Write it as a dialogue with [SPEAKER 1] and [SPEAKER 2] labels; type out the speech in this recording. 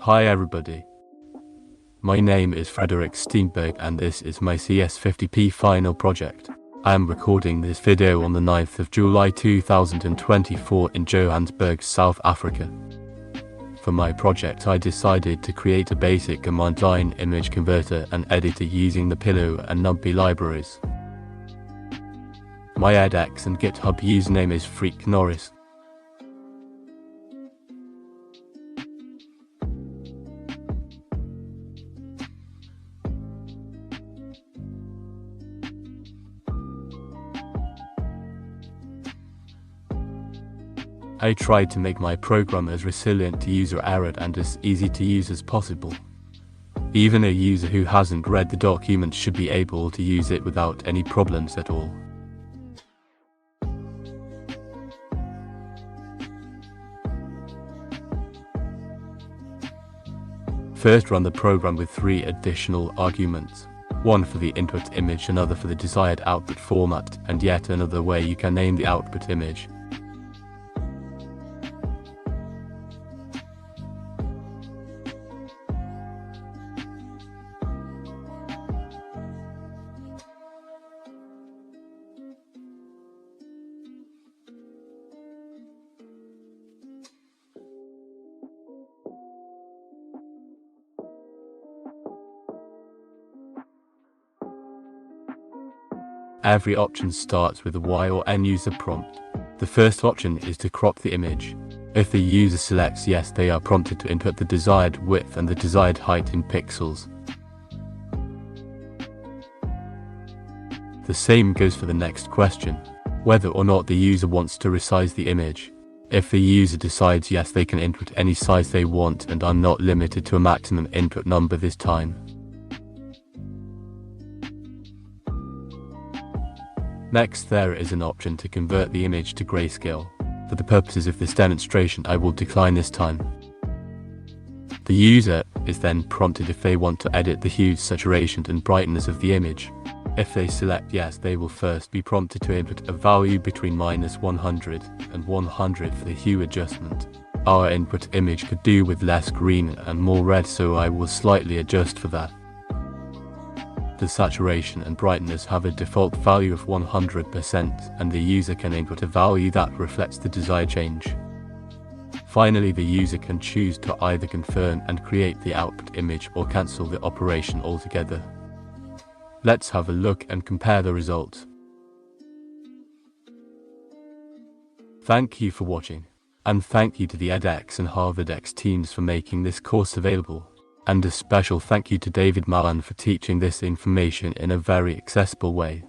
[SPEAKER 1] Hi everybody. My name is Frederik Steenberg and this is my CS50P Final Project. I am recording this video on the 9th of July 2024 in Johannesburg, South Africa. For my project I decided to create a basic command line image converter and editor using the Pillow and NumPy libraries. My edX and GitHub username is FreakNorris. I tried to make my program as resilient to user error and as easy to use as possible. Even a user who hasn't read the document should be able to use it without any problems at all. First, run the program with 3 additional arguments. One for the input image, another for the desired output format, and yet another way you can name the output image. Every option starts with a Y or N user prompt. The first option is to crop the image. If the user selects yes, they are prompted to input the desired width and the desired height in pixels. The same goes for the next question, whether or not the user wants to resize the image. If the user decides yes, they can input any size they want and I'm not limited to a maximum input number this time. Next, there is an option to convert the image to grayscale. For the purposes of this demonstration, I will decline this time. The user is then prompted if they want to edit the hue, saturation and brightness of the image. If they select yes, they will first be prompted to input a value between -100 and 100 for the hue adjustment. Our input image could do with less green and more red, so I will slightly adjust for that. The saturation and brightness have a default value of 100% and the user can input a value that reflects the desired change. Finally, the user can choose to either confirm and create the output image or cancel the operation altogether. Let's have a look and compare the results. Thank you for watching, and thank you to the edX and HarvardX teams for making this course available. And a special thank you to David Malan for teaching this information in a very accessible way.